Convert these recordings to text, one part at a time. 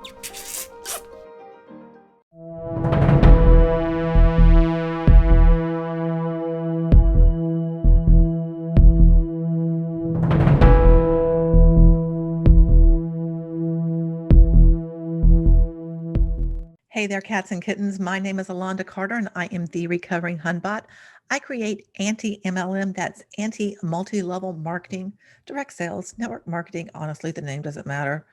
Hey there, cats and kittens. My name is Alonda Carter, and I am the recovering Hunbot. I create anti-MLM, that's anti-multi-level marketing, direct sales, network marketing. Honestly, the name doesn't matter.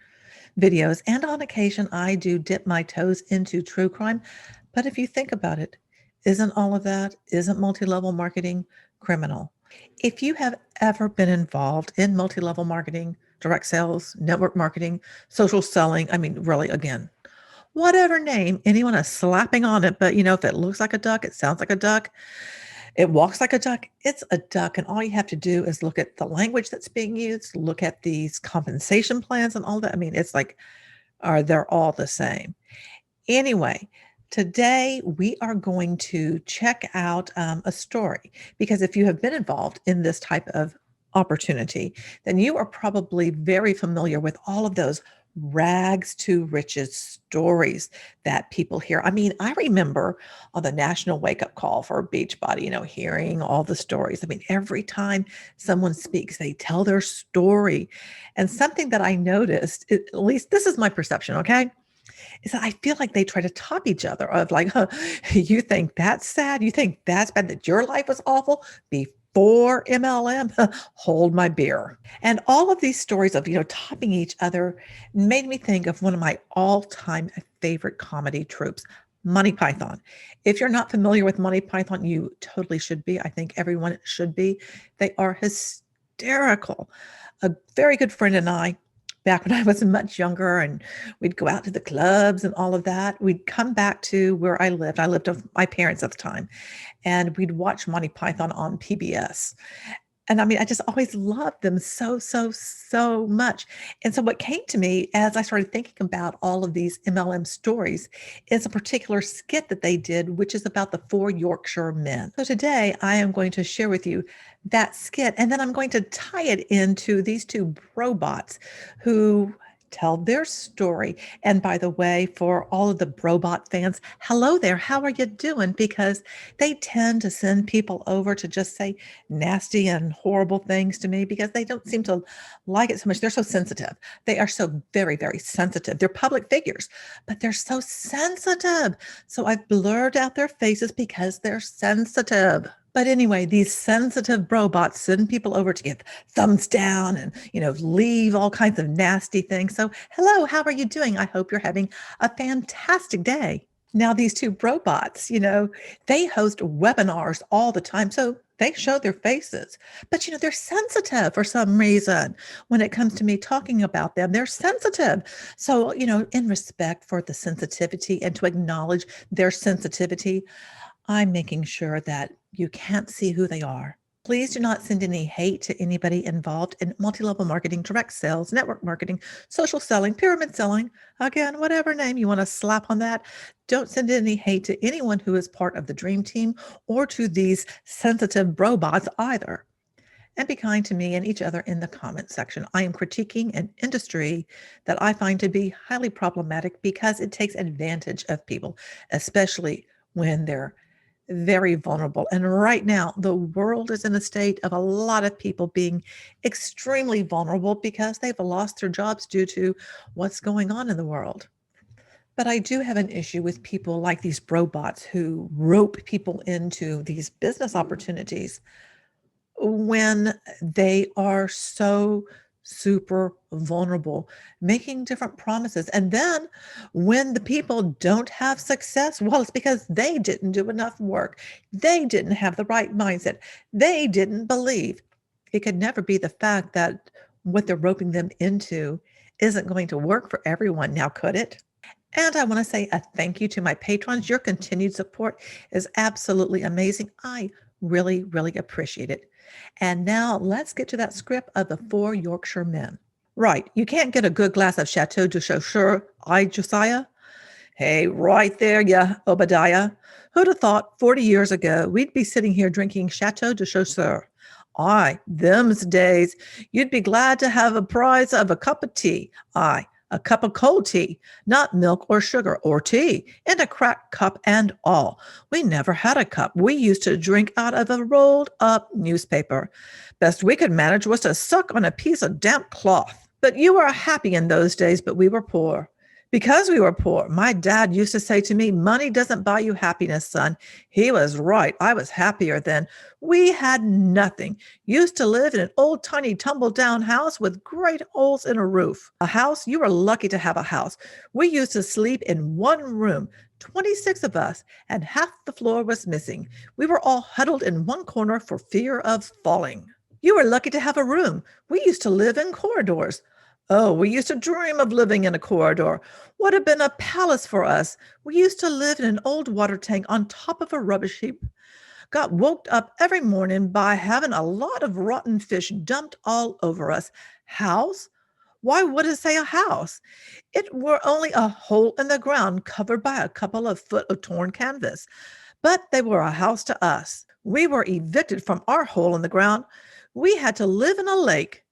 Videos, and on occasion, I do dip my toes into true crime. But if you think about it, isn't all of that, isn't multi-level marketing criminal? If you have ever been involved in multi-level marketing, direct sales, network marketing, social selling, I mean, really, again, whatever name anyone is slapping on it, but if it looks like a duck, it sounds like a duck, it walks like a duck, it's a duck. And all you have to do is look at the language that's being used, look at these compensation plans and all that. I mean, it's like, are they're all the same? Anyway, today we are going to check out a story, because if you have been involved in this type of opportunity, then you are probably very familiar with all of those rags to riches stories that people hear. I mean, I remember on the national wake up call for Beachbody, hearing all the stories. I mean, every time someone speaks, they tell their story. And something that I noticed, at least this is my perception, okay, is that I feel like they try to top each other of like, huh, you think that's sad? You think that's bad, that your life was awful before MLM? Hold my beer. And all of these stories of, topping each other made me think of one of my all-time favorite comedy troupes, Monty Python. If you're not familiar with Monty Python, you totally should be. I think everyone should be. They are hysterical. A very good friend and I, back when I was much younger, and we'd go out to the clubs and all of that, we'd come back to where I lived. I lived with my parents at the time, and we'd watch Monty Python on PBS. And I mean, I just always loved them so, so, so much. And so what came to me as I started thinking about all of these MLM stories is a particular skit that they did, which is about the four Yorkshire men. So today I am going to share with you that skit, and then I'm going to tie it into these two robots who tell their story. And by the way, for all of the Brobot fans, hello there. How are you doing? Because they tend to send people over to just say nasty and horrible things to me because they don't seem to like it so much. They're so sensitive. They are so very, very sensitive. They're public figures, but they're so sensitive. So I've blurred out their faces because they're sensitive. But anyway, these sensitive robots send people over to give thumbs down and, leave all kinds of nasty things. So, hello, how are you doing? I hope you're having a fantastic day. Now, these two robots, they host webinars all the time. So they show their faces, but, they're sensitive for some reason. When it comes to me talking about them, they're sensitive. So, in respect for the sensitivity and to acknowledge their sensitivity, I'm making sure that you can't see who they are. Please do not send any hate to anybody involved in multi-level marketing, direct sales, network marketing, social selling, pyramid selling. Again, whatever name you want to slap on that. Don't send any hate to anyone who is part of the dream team or to these sensitive robots either. And be kind to me and each other in the comment section. I am critiquing an industry that I find to be highly problematic because it takes advantage of people, especially when they're very vulnerable. And right now, the world is in a state of a lot of people being extremely vulnerable because they've lost their jobs due to what's going on in the world. But I do have an issue with people like these robots who rope people into these business opportunities when they are so super vulnerable, making different promises. And then when the people don't have success, well, it's because they didn't do enough work. They didn't have the right mindset. They didn't believe. It could never be the fact that what they're roping them into isn't going to work for everyone. Now, could it? And I want to say a thank you to my patrons. Your continued support is absolutely amazing. I really, really appreciate it. And now let's get to that script of the four Yorkshire men. Right, you can't get a good glass of Chateau de Chaussure, Josiah? Hey, right there, yeah, Obadiah. Who'd have thought 40 years ago we'd be sitting here drinking Chateau de Chaussure? Aye, them's days. You'd be glad to have a prize of a cup of tea. Aye, A cup of cold tea, not milk or sugar or tea, in a cracked cup and all. We never had a cup. We used to drink out of a rolled up newspaper. Best we could manage was to suck on a piece of damp cloth. But you were happy in those days, but we were poor. Because we were poor, my dad used to say to me, money doesn't buy you happiness, son. He was right. I was happier then. We had nothing. Used to live in an old, tiny, tumble-down house with great holes in a roof. A house? You were lucky to have a house. We used to sleep in one room, 26 of us, and half the floor was missing. We were all huddled in one corner for fear of falling. You were lucky to have a room. We used to live in corridors. Oh, we used to dream of living in a corridor. Would have been a palace for us. We used to live in an old water tank on top of a rubbish heap. Got woke up every morning by having a lot of rotten fish dumped all over us. House? Why would it say a house? It were only a hole in the ground covered by a couple of foot of torn canvas. But they were a house to us. We were evicted from our hole in the ground. We had to live in a lake.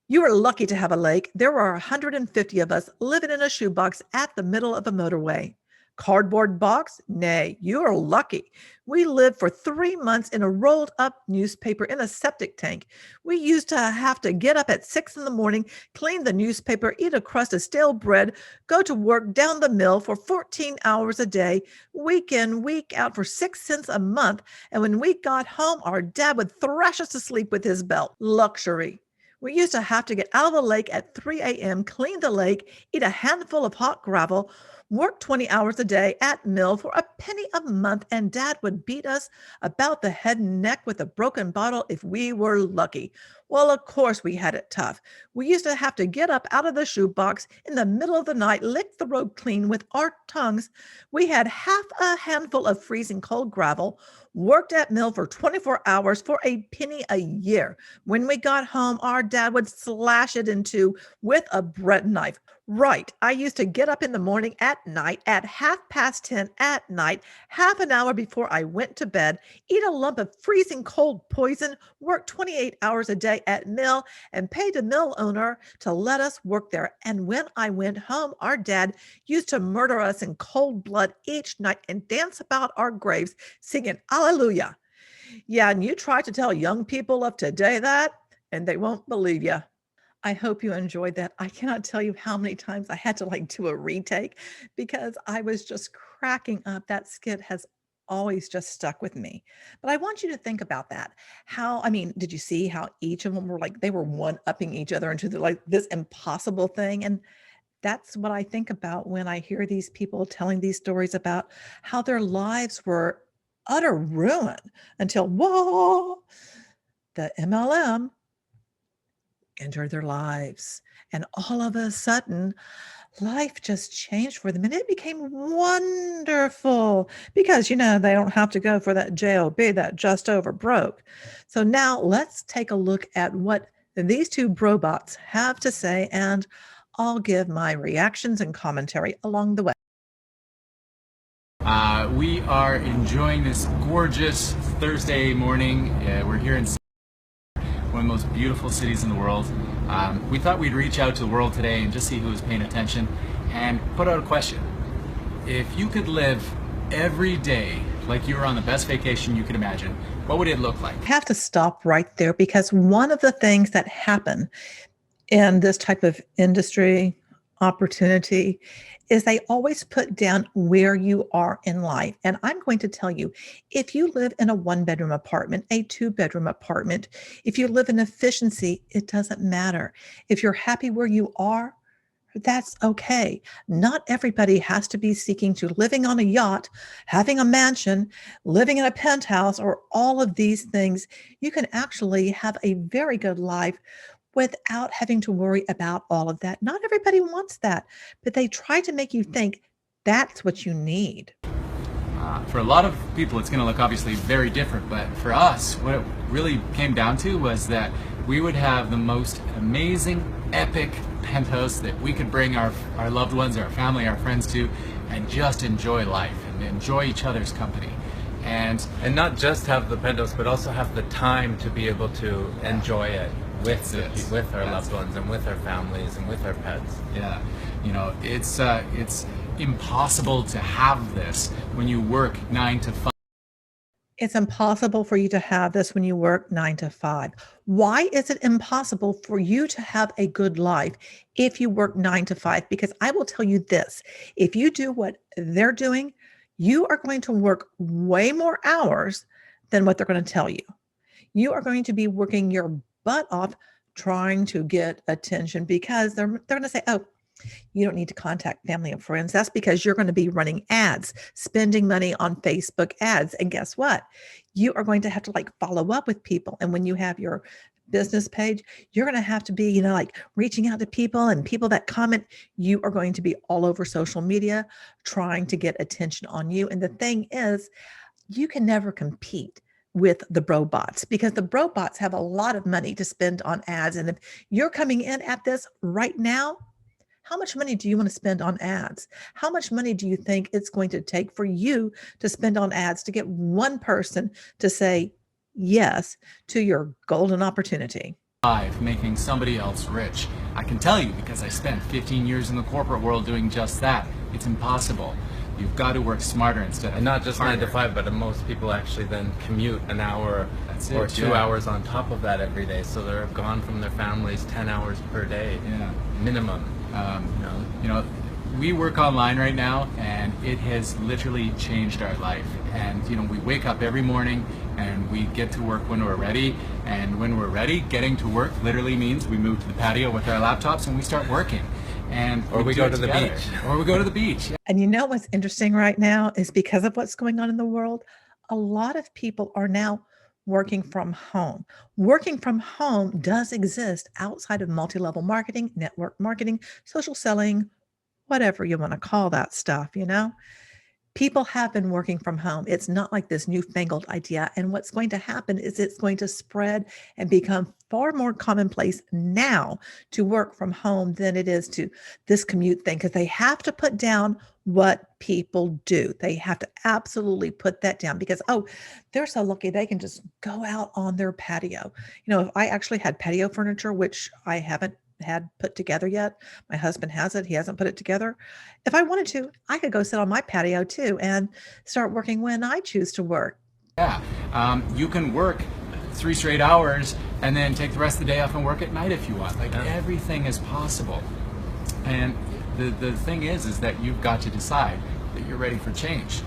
You were lucky to have a lake. There were 150 of us living in a shoebox at the middle of a motorway. Cardboard box? Nay, you are lucky. We lived for 3 months in a rolled up newspaper in a septic tank. We used to have to get up at 6 in the morning, clean the newspaper, eat a crust of stale bread, go to work down the mill for 14 hours a day, week in, week out for 6 cents a month. And when we got home, our dad would thrash us to sleep with his belt. Luxury. We used to have to get out of the lake at 3 a.m., clean the lake, eat a handful of hot gravel, work 20 hours a day at mill for a penny a month, and Dad would beat us about the head and neck with a broken bottle if we were lucky. Well, of course we had it tough. We used to have to get up out of the shoebox in the middle of the night, lick the road clean with our tongues. We had half a handful of freezing cold gravel, worked at mill for 24 hours for a penny a year. When we got home, our dad would slash it in two with a bread knife. Right. I used to get up in the morning at night at 10:30 at night, half an hour before I went to bed, eat a lump of freezing cold poison, work 28 hours a day at mill, and pay the mill owner to let us work there. And when I went home, our dad used to murder us in cold blood each night and dance about our graves singing Hallelujah. Yeah, and you try to tell young people of today that, and they won't believe you. I hope you enjoyed that. I cannot tell you how many times I had to do a retake because I was just cracking up. That skit has always just stuck with me. But I want you to think about that. Did you see how each of them were they were one-upping each other into this impossible thing? And that's what I think about when I hear these people telling these stories about how their lives were utter ruin until, whoa, the MLM entered their lives. And all of a sudden, life just changed for them and it became wonderful because, they don't have to go for that JOB, that just over broke. So now let's take a look at what these two brobots have to say, and I'll give my reactions and commentary along the way. We are enjoying this gorgeous Thursday morning. We're here in one of the most beautiful cities in the world. We thought we'd reach out to the world today and just see who was paying attention and put out a question. If you could live every day like you were on the best vacation you could imagine, what would it look like? I have to stop right there because one of the things that happen in this type of industry opportunity is they always put down where you are in life. And I'm going to tell you, if you live in a 1-bedroom apartment, a 2-bedroom apartment, if you live in efficiency, it doesn't matter. If you're happy where you are, that's okay. Not everybody has to be seeking to living on a yacht, having a mansion, living in a penthouse, or all of these things. You can actually have a very good life without having to worry about all of that. Not everybody wants that, but they try to make you think that's what you need. For a lot of people, it's going to look obviously very different, but for us, what it really came down to was that we would have the most amazing, epic penthouse that we could bring our loved ones, our family, our friends to, and just enjoy life and enjoy each other's company. And not just have the penthouse, but also have the time to be able to enjoy it with our loved ones and with our families and with our pets. Yeah, it's impossible to have this when you work 9 to 5. It's impossible for you to have this when you work 9 to 5. Why is it impossible for you to have a good life if you work 9 to 5? Because I will tell you this, if you do what they're doing, you are going to work way more hours than what they're going to tell you. You are going to be working your butt off trying to get attention because they're going to say, oh, you don't need to contact family and friends. That's because you're going to be running ads, spending money on Facebook ads. And guess what? You are going to have to follow up with people. And when you have your business page, you're going to have to be, reaching out to people and people that comment. You are going to be all over social media trying to get attention on you. And the thing is, you can never compete with the bro bots because the bro bots have a lot of money to spend on ads. And if you're coming in at this right now, how much money do you want to spend on ads? How much money do you think it's going to take for you to spend on ads to get one person to say yes to your golden opportunity? Making somebody else rich. I can tell you because I spent 15 years in the corporate world doing just that. It's impossible. You've got to work smarter instead of And not just harder. 9 to 5, but most people actually then commute an hour or 2 hours on top of that every day. So they're gone from their families 10 hours per day, minimum. We work online right now, and it has literally changed our life. And we wake up every morning and we get to work when we're ready. And when we're ready, getting to work literally means we move to the patio with our laptops and we start working. Or we go to the beach. Or we go to the beach. And you know what's interesting right now is because of what's going on in the world, a lot of people are now working from home. Working from home does exist outside of multi-level marketing, network marketing, social selling, whatever you want to call that stuff, People have been working from home. It's not like this newfangled idea. And what's going to happen is it's going to spread and become far more commonplace now to work from home than it is to this commute thing, because they have to put down what people do. They have to absolutely put that down because, oh, they're so lucky they can just go out on their patio. If I actually had patio furniture, which I haven't had put together yet. My husband has it. He hasn't put it together. If I wanted to, I could go sit on my patio too and start working when I choose to work. Yeah, you can work 3 straight hours and then take the rest of the day off and work at night if you want. Everything is possible. And the thing is that you've got to decide that you're ready for change.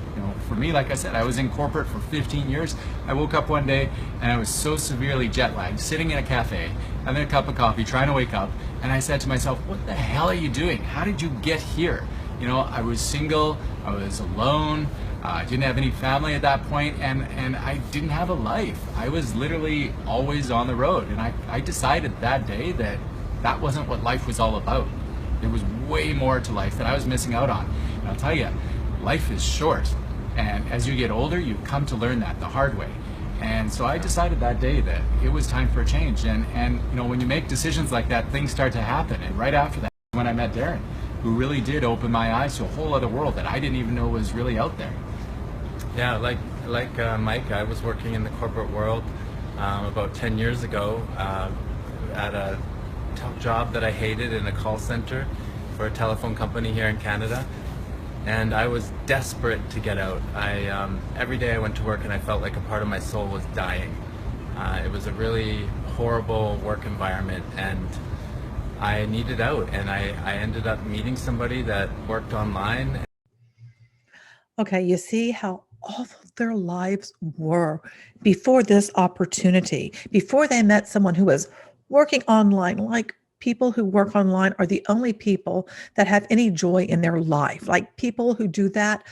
For me, like I said, I was in corporate for 15 years. I woke up one day and I was so severely jet lagged, sitting in a cafe, having a cup of coffee, trying to wake up, and I said to myself, what the hell are you doing? How did you get here? I was single, I was alone, I didn't have any family at that point, and I didn't have a life. I was literally always on the road, and I decided that day that wasn't what life was all about. There was way more to life that I was missing out on. And I'll tell you, life is short. And as you get older, you come to learn that the hard way. And so I decided that day that it was time for a change. And when you make decisions like that, things start to happen. And right after that, when I met Darren, who really did open my eyes to a whole other world that I didn't even know was really out there. Yeah, like Mike, I was working in the corporate world about 10 years ago at a job that I hated in a call center for a telephone company here in Canada. And I was desperate to get out. Every day I went to work and I felt like a part of my soul was dying. It was a really horrible work environment and I needed out, and I ended up meeting somebody that worked online. Okay, you see how awful their lives were before this opportunity, before they met someone who was working online. People who work online are the only people that have any joy in their life. People who do that,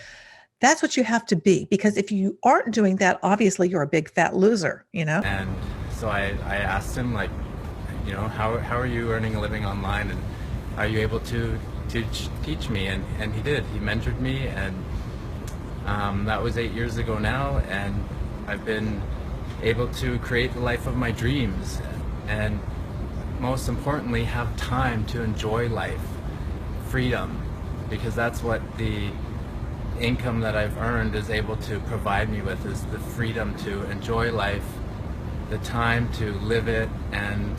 that's what you have to be. Because if you aren't doing that, obviously you're a big fat loser, And so I asked him, how are you earning a living online? And are you able to teach me? And he did. He mentored me, and that was 8 years ago now. And I've been able to create the life of my dreams. And most importantly, have time to enjoy life, freedom, because that's what the income that I've earned is able to provide me with, is the freedom to enjoy life, the time to live it, and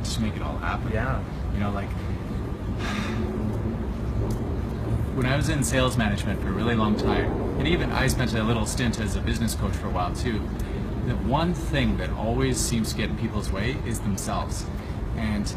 just make it all happen. Yeah. You know, like when I was in sales management for a really long time, and even I spent a little stint as a business coach for a while too, the one thing that always seems to get in people's way is themselves. And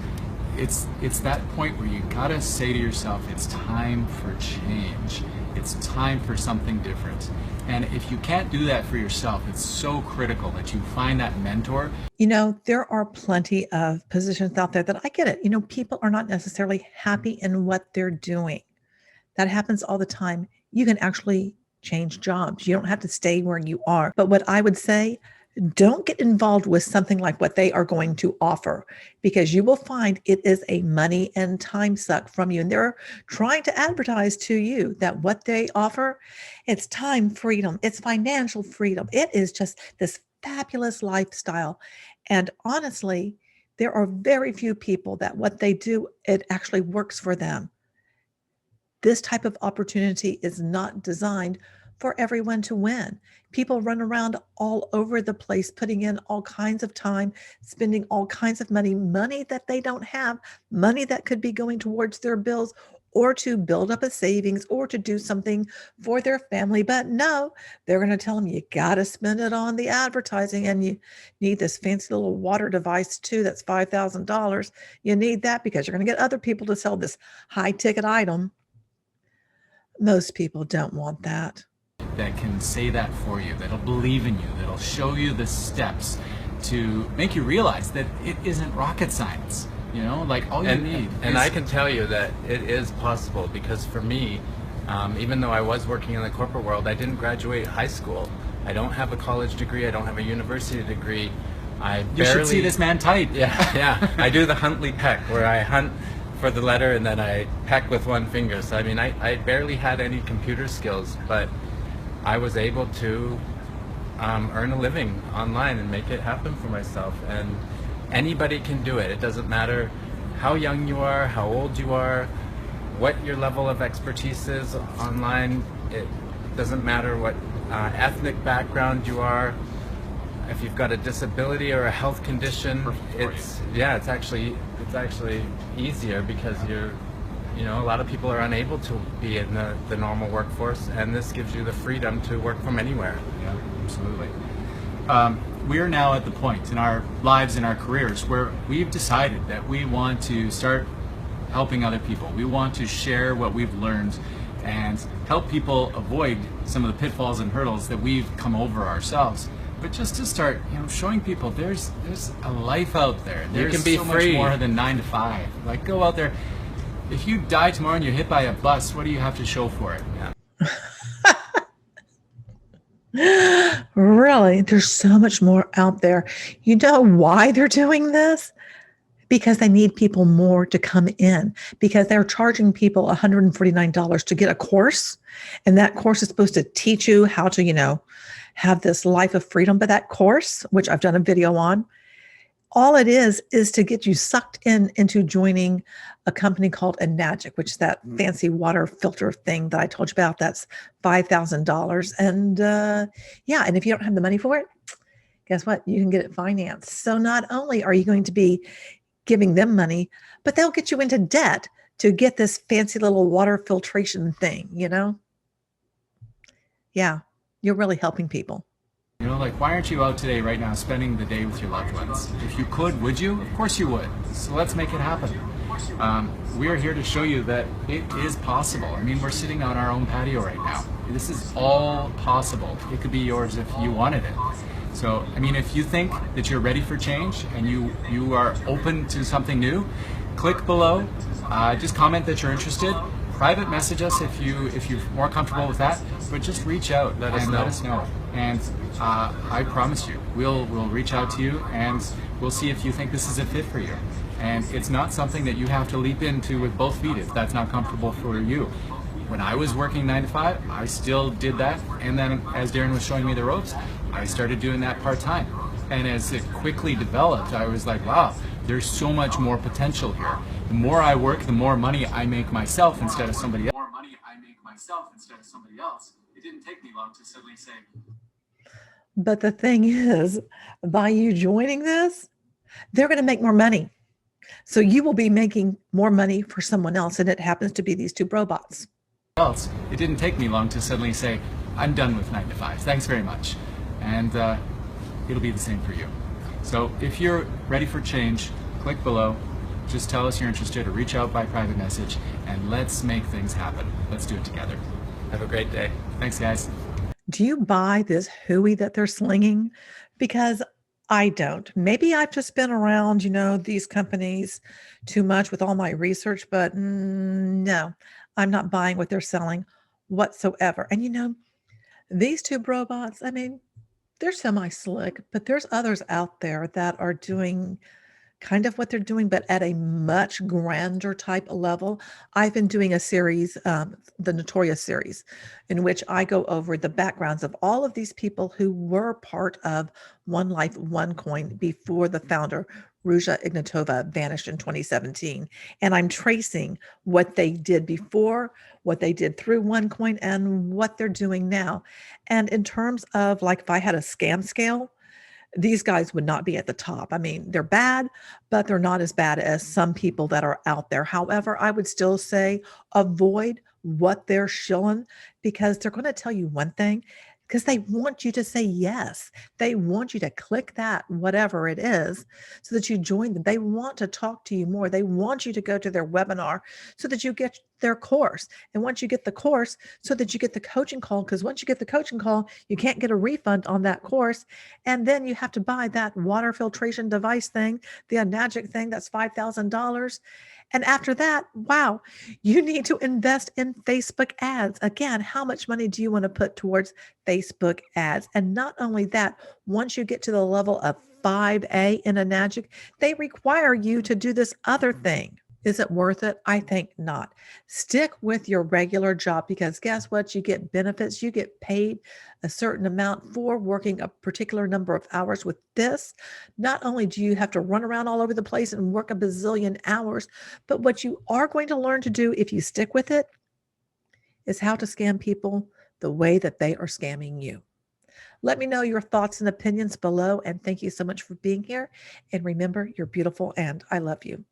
it's that point where you gotta say to yourself, it's time for change. It's time for something different. And if you can't do that for yourself, it's so critical that you find that mentor. You know, there are plenty of positions out there that I get it. You know, people are not necessarily happy in what they're doing. That happens all the time. You can actually change jobs. You don't have to stay where you are. But what I would say, don't get involved with something like what they are going to offer, because you will find it is a money and time suck from you. And they're trying to advertise to you that what they offer, it's time freedom, it's financial freedom. It is just this fabulous lifestyle. And honestly, there are very few people that what they do, it actually works for them. This type of opportunity is not designed for everyone to win. People run around all over the place, putting in all kinds of time, spending all kinds of money that they don't have, money that could be going towards their bills or to build up a savings or to do something for their family. But no, they're going to tell them you got to spend it on the advertising, and you need this fancy little water device too. That's $5,000. You need that because you're going to get other people to sell this high ticket item. Most people don't want that. That can say that for you, that'll believe in you, that'll show you the steps to make you realize that it isn't rocket science. You know, like all you need. And I can tell you that it is possible, because for me, even though I was working in the corporate world, I didn't graduate high school. I don't have a college degree. I don't have a university degree. You should see this man type. Yeah. I do the Huntley peck, where I hunt for the letter and then I peck with one finger. So I mean, I barely had any computer skills, but I was able to earn a living online and make it happen for myself. And anybody can do it. It doesn't matter how young you are, how old you are, what your level of expertise is online. It doesn't matter what ethnic background you are. If you've got a disability or a health condition, it's actually easier, because a lot of people are unable to be in the normal workforce, and this gives you the freedom to work from anywhere. Yeah, absolutely. We are now at the point in our lives, in our careers, where we've decided that we want to start helping other people. We want to share what we've learned and help people avoid some of the pitfalls and hurdles that we've come over ourselves. But just to start, showing people there's a life out there. There's you can be so free. Much more than 9 to 5. Like, go out there. If you die tomorrow and you're hit by a bus, what do you have to show for it? Yeah. Really? There's so much more out there. You know why they're doing this? Because they need people more to come in, because they're charging people $149 to get a course. And that course is supposed to teach you how to, have this life of freedom. But that course, which I've done a video on, all it is to get you sucked into joining a company called Enagic, which is that fancy water filter thing that I told you about. That's $5,000. And and if you don't have the money for it, guess what? You can get it financed. So not only are you going to be giving them money, but they'll get you into debt to get this fancy little water filtration thing, Yeah, you're really helping people. Why aren't you out today, right now, spending the day with your loved ones? If you could, would you? Of course you would. So let's make it happen. We are here to show you that it is possible. I mean, we're sitting on our own patio right now. This is all possible. It could be yours if you wanted it. So, I mean, if you think that you're ready for change and you are open to something new, click below. Just comment that you're interested. Private message us if you're more comfortable with that. But just reach out and let us know. And I promise you, we'll reach out to you and we'll see if you think this is a fit for you. And it's not something that you have to leap into with both feet if that's not comfortable for you. When I was working 9 to 5, I still did that. And then as Darren was showing me the ropes, I started doing that part-time. And as it quickly developed, I was like, wow, there's so much more potential here. The more I work, the more money I make myself instead of somebody else. It didn't take me long to suddenly say. But the thing is, by you joining this, they're going to make more money. So you will be making more money for someone else, and it happens to be these two robots. Else, it didn't take me long to suddenly say, I'm done with 9 to 5. Thanks very much. And it'll be the same for you. So if you're ready for change, click below. Just tell us you're interested or reach out by private message, and let's make things happen. Let's do it together. Have a great day. Thanks, guys. Do you buy this hooey that they're slinging? Because I don't. Maybe I've just been around, these companies too much with all my research, but no, I'm not buying what they're selling whatsoever. And these two robots, I mean, they're semi-slick, but there's others out there that are doing kind of what they're doing, but at a much grander type level. I've been doing a series, the Notorious series, in which I go over the backgrounds of all of these people who were part of One Life, One Coin before the founder, Ruja Ignatova, vanished in 2017. And I'm tracing what they did before, what they did through OneCoin, and what they're doing now. And in terms of like if I had a scam scale, these guys would not be at the top. I mean, they're bad, but they're not as bad as some people that are out there. However, I would still say avoid what they're shilling, because they're going to tell you one thing because they want you to say yes. They want you to click that, whatever it is, so that you join them. They want to talk to you more. They want you to go to their webinar so that you get their course. And once you get the course, so that you get the coaching call, because once you get the coaching call, you can't get a refund on that course. And then you have to buy that water filtration device thing, the Enagic thing, that's $5,000. And after that, wow, you need to invest in Facebook ads. Again, how much money do you want to put towards Facebook ads? And not only that, once you get to the level of 5A in Enagic, they require you to do this other thing. Is it worth it? I think not. Stick with your regular job, because guess what? You get benefits. You get paid a certain amount for working a particular number of hours. With this, not only do you have to run around all over the place and work a bazillion hours, but what you are going to learn to do if you stick with it is how to scam people the way that they are scamming you. Let me know your thoughts and opinions below, and thank you so much for being here. And remember, you're beautiful and I love you.